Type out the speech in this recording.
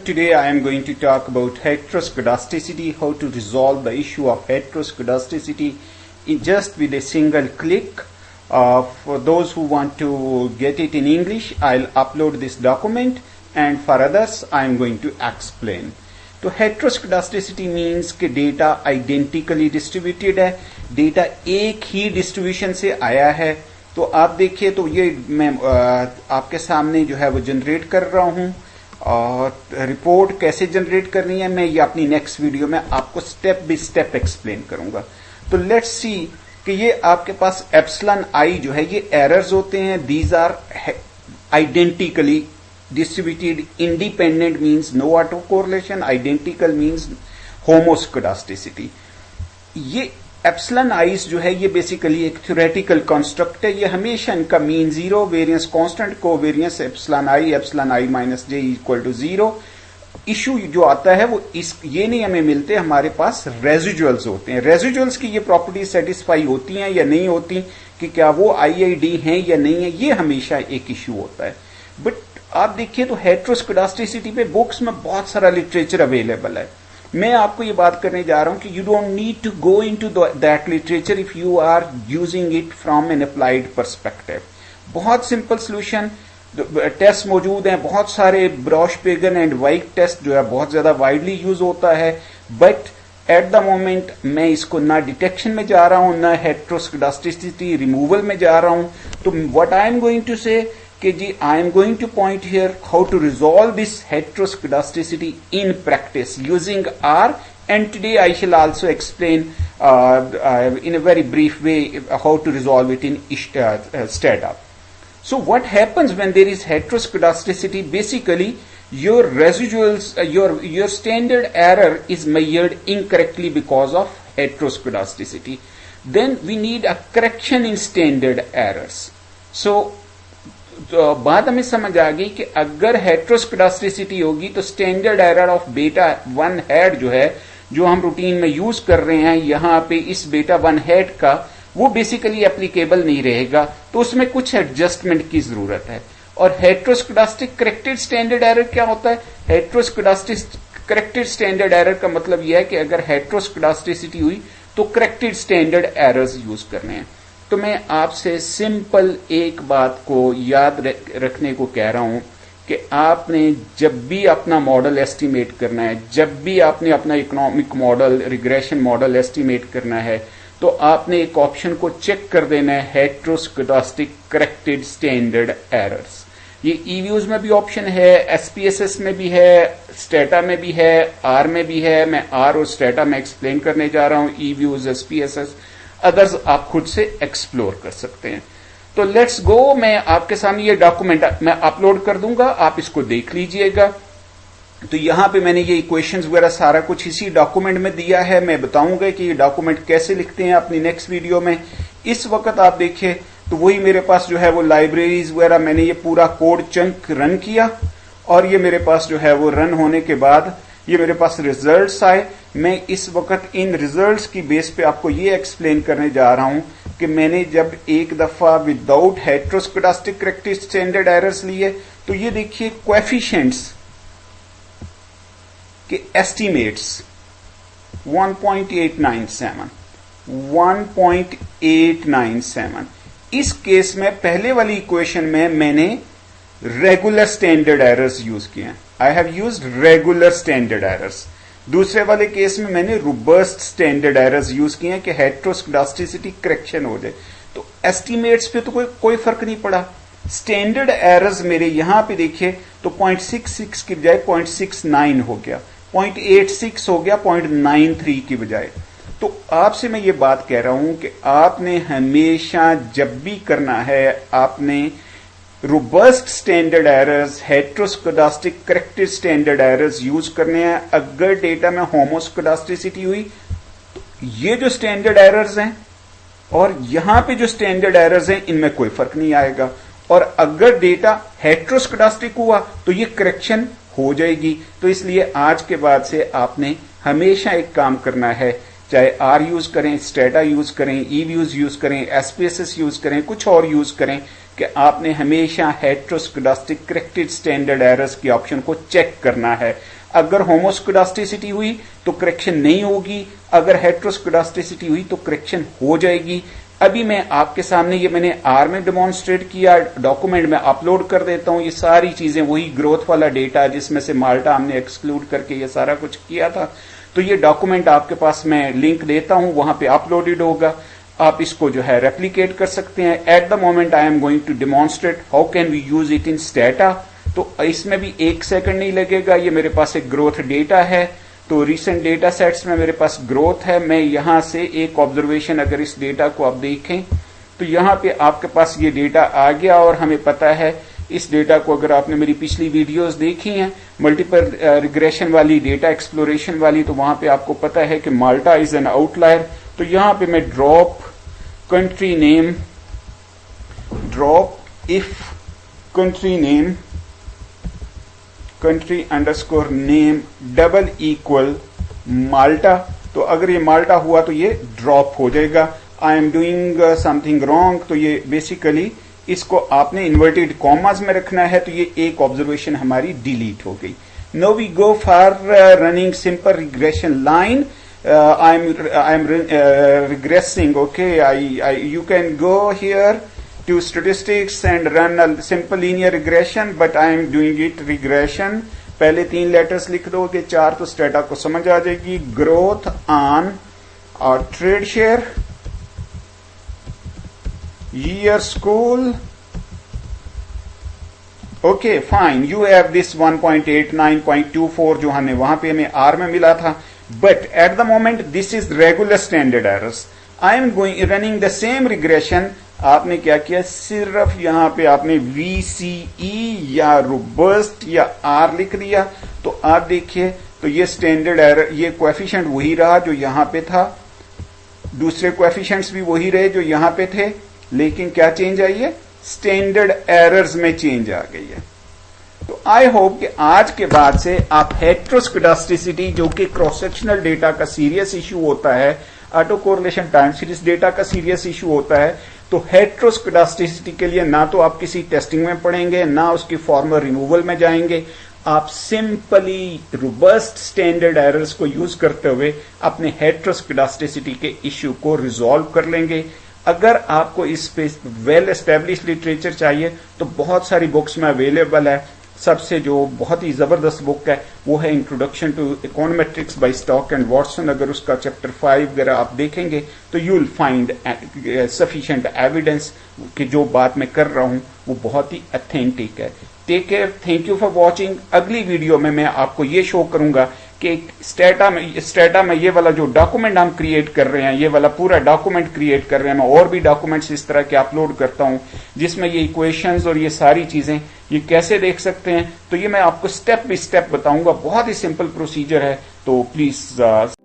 today I am going to talk about heteroscedasticity, how to resolve the issue of heteroscedasticity just with a single click. For those who want to get it in English, I'll upload this document, and for others I am going to explain. तो heteroscedasticity means कि data identically distributed है, data एक ही distribution से आया है. तो आप देखिए, तो ये मैं आपके सामने जो है वो जनरेट कर रहा हूं, और रिपोर्ट कैसे जनरेट करनी है मैं ये अपनी नेक्स्ट वीडियो में आपको स्टेप बाय स्टेप एक्सप्लेन करूंगा. तो लेट्स सी कि ये आपके पास एप्सिलॉन आई जो है ये एरर्स होते हैं. These are identically distributed. Independent means no autocorrelation, identical means homoscedasticity. ये एप्सिलॉन आइस जो है ये बेसिकली एक थ्योरेटिकल कॉन्स्ट्रक्ट है. ये हमेशा इनका mean zero, variance constant, covariance epsilon i minus j equal to zero. Issue जो आता है वो ये नहीं हमें मिलते, हमारे पास रेजिडुअल्स होते हैं. रेजिडुअल्स की ये प्रॉपर्टी सेटिस्फाई होती हैं या नहीं होती, कि क्या वो आईआईडी हैं या नहीं है, ये हमेशा एक इशू होता है. बट आप देखिए तो हेटरोस्केडास्टिसिटी पे बुक्स में बहुत सारा लिटरेचर अवेलेबल है. मैं आपको ये बात करने जा रहा हूं कि you don't need to go into that literature if you are using it from an applied perspective. बहुत सिंपल सॉल्यूशन टेस्ट मौजूद हैं, बहुत सारे ब्रॉश-पेगन एंड वाइट टेस्ट जो है बहुत ज्यादा वाइडली यूज होता है. बट एट द मोमेंट मैं इसको ना डिटेक्शन में जा रहा हूं, ना हेटरोस्केडास्टिसिटी रिमूवल में जा रहा हूं. तो what I am going to say कि जी I am going to point here how to resolve this heteroscedasticity in practice using R, and today I shall also explain in a very brief way how to resolve it in STATA. So what happens when there is heteroscedasticity? Basically your residuals, your standard error is measured incorrectly because of heteroscedasticity. Then we need a correction in standard errors. So तो बात हमें समझ आ गई कि अगर heteroscedasticity होगी तो standard error of beta one head जो है, जो हम रूटीन में यूज कर रहे हैं यहां पे इस बीटा वन हेड का, वो बेसिकली एप्लीकेबल नहीं रहेगा. तो उसमें कुछ एडजस्टमेंट की जरूरत है. और हेटरोस्केडास्टिक करेक्टेड स्टैंडर्ड एरर क्या होता है? हेटरोस्केडास्टिक करेक्टेड स्टैंडर्ड एरर का मतलब यह है कि अगर हेटरोस्केडास्टिसिटी हुई तो करेक्टेड स्टैंडर्ड एरर्स यूज करने हैं. तो मैं आपसे सिंपल एक बात को याद रखने को कह रहा हूं कि आपने जब भी अपना मॉडल एस्टिमेट करना है, जब भी आपने अपना economic model, regression model estimate करना है, तो आपने एक ऑप्शन को चेक कर देना है, हेटरोस्केडास्टिक करेक्टेड स्टैंडर्ड एरर्स. ये ईव्यूज में भी ऑप्शन है, एसपीएसएस में भी है, स्टेटा में भी है, आर में भी है. मैं आर और स्टेटा में एक्सप्लेन करने जा रहा हूं, ईव्यूज, एसपीएसएस. अदर्स आप खुद से एक्सप्लोर कर सकते हैं. तो लेट्स गो. मैं आपके सामने ये डॉक्यूमेंट मैं अपलोड कर दूंगा, आप इसको देख लीजिएगा. तो यहां पे मैंने ये इक्वेशंस वगैरह सारा कुछ इसी डॉक्यूमेंट में दिया है. मैं बताऊंगा कि ये डॉक्यूमेंट कैसे लिखते हैं अपनी नेक्स्ट वीडियो में. इस वक्त आप देखिए तो वही मेरे पास जो है वो लाइब्रेरीज वगैरह, मैंने ये पूरा कोड चंक रन किया, और ये मेरे पास जो है वो रन होने के बाद ये मेरे पास रिजल्ट्स आए. मैं इस वक्त इन रिजल्ट्स की बेस पे आपको ये एक्सप्लेन करने जा रहा हूं कि मैंने जब एक दफा विदाउट हेटरोस्केडास्टिक करेक्टेड स्टैंडर्ड एरर्स लिए, तो ये देखिए कोएफिशिएंट्स के एस्टिमेट्स 1.897. इस केस में पहले वाली इक्वेशन में मैंने रेगुलर स्टैंडर्ड एरर्स यूज किए हैं. I have used regular standard errors. दूसरे वाले केस में मैंने रोबस्ट स्टैंडर्ड एरर्स यूज किए हैं कि हेटरोस्केडास्टिसिटी करेक्शन हो जाए. तो एस्टिमेट्स पे तो कोई फर्क नहीं पड़ा. स्टैंडर्ड एरर्स मेरे यहां पे देखिए तो 0.66 की बजाय 0.69 हो गया, 0.86 हो गया 0.93 की बजाय. तो आपसे मैं ये बात कह रहा हूं कि आपने हमेशा जब भी करना है, आपने robust standard errors, heteroscedastic corrected standard errors use करने हैं. अगर डेटा में होमोस्केडास्टिसिटी हुई तो ये जो स्टैंडर्ड एरर्स हैं और यहां पे जो स्टैंडर्ड एरर्स हैं इनमें कोई फर्क नहीं आएगा. और अगर डेटा हेटरोस्केडास्टिक हुआ तो ये करेक्शन हो जाएगी. तो इसलिए आज के बाद से आपने हमेशा एक काम करना है, चाहे आर यूज करें, स्टेटा यूज करें, ईव्यूज यूज करें, एसपीएसएस यूज करें, कुछ और यूज करें, कि आपने हमेशा हेटरोस्केडास्टिक करेक्टेड स्टैंडर्ड एरर्स की ऑप्शन को चेक करना है. अगर होमोस्कोडास्टिसिटी हुई तो करेक्शन नहीं होगी, अगर हेट्रोस्कोडास्टिसिटी हुई तो करेक्शन हो जाएगी। अभी मैं आपके सामने ये मैंने आर में डेमोन्स्ट्रेट किया, डॉक्यूमेंट में अपलोड कर देता हूं। ये सारी चीजें वही ग्रोथ वाला डेटा जिसमें से माल्टा हमने एक्सक्लूड करके ये सारा कुछ किया था। तो ये डॉक्यूमेंट आपके पास मैं लिंक देता हूं, वहां पे अपलोडेड होगा, आप इसको जो है रेप्लिकेट कर सकते हैं। At the moment I am going to demonstrate how can we use it in Stata. तो इसमें भी 1 सेकंड नहीं लगेगा। ये मेरे पास एक ग्रोथ डेटा है, तो रिसेंट डेटा सेट्स में मेरे पास ग्रोथ है। मैं यहां से एक ऑब्जर्वेशन, अगर इस डेटा को आप देखें तो यहां पे आपके पास ये डेटा आ गया और हमें पता है इस डेटा को, अगर आपने मेरी पिछली वीडियोस देखी हैं मल्टीपल रिग्रेशन वाली, डेटा एक्सप्लोरेशन वाली, तो वहां पे आपको पता है कि माल्टा इज एन आउटलायर। तो यहां पे मैं drop country name, drop if country name, country underscore name double equal Malta. तो अगर ये माल्टा हुआ तो ये ड्रॉप हो जाएगा। I am doing something wrong, तो ये बेसिकली इसको आपने इन्वर्टेड कॉमास में रखना है, तो ये एक ऑब्जर्वेशन हमारी डिलीट हो गई। No we go for running simple regression line. I am regressing. Okay, you can go here to statistics and run a simple linear regression, but I am doing it regression. पहले 3 letters लिख दोगे, 4 तो strata को समझ आ जाएगी। Growth on और trade share, year school. Okay fine, you have this 1.89.24 जो हमें वहां पे हमें आर में मिला था, but at the moment this is regular standard errors. I am going running the same regression. आपने क्या किया, सिर्फ यहां पे आपने VCE या रोबस्ट या आर लिख दिया। तो आप देखिए, तो ये स्टैंडर्ड एरर, ये कोएफिशिएंट वही रहा जो यहां पे था, दूसरे कोएफिशिएंट्स भी वही रहे जो यहां पे थे, लेकिन क्या चेंज आई है, स्टैंडर्ड एरर्स में चेंज आ गई है। तो आई होप कि आज के बाद से आप हेट्रोस्कोडास्टिसिटी, जो कि क्रॉस सेक्शनल डेटा का सीरियस इश्यू होता है, auto correlation time series data का सीरियस इश्यू होता है, तो हेट्रोस्कोडास्टिसिटी के लिए ना तो आप किसी टेस्टिंग में पढ़ेंगे, ना उसकी फॉर्मल रिमूवल में जाएंगे। आप सिंपली रोबस्ट स्टैंडर्ड एरर्स को यूज करते हुए अपने हेट्रोस्कोडास्टिसिटी के इश्यू को रिजॉल्व कर लेंगे। अगर आपको इस पे वेल एस्टेब्लिश लिटरेचर चाहिए तो बहुत सारी बुक्स में अवेलेबल है। सबसे जो बहुत ही जबरदस्त बुक है वो है introduction to econometrics by Stock and Watson. अगर उसका चैप्टर 5 वगैरह आप देखेंगे तो you will find sufficient evidence कि जो बात मैं कर रहा हूं वो बहुत ही ऑथेंटिक है। Take care, thank you for watching. अगली वीडियो में मैं आपको ये शो करूंगा कि स्टेटा में ये वाला जो डॉक्यूमेंट हम क्रिएट कर रहे हैं, ये वाला पूरा डॉक्यूमेंट क्रिएट कर रहे हैं, मैं और भी डॉक्यूमेंट्स इस तरह के अपलोड करता हूं जिसमें ये इक्वेशंस और ये सारी चीजें ये कैसे देख सकते हैं। तो ये मैं आपको स्टेप बाय स्टेप बताऊंगा, बहुत ही सिंपल प्रोसीजर है। तो प्लीज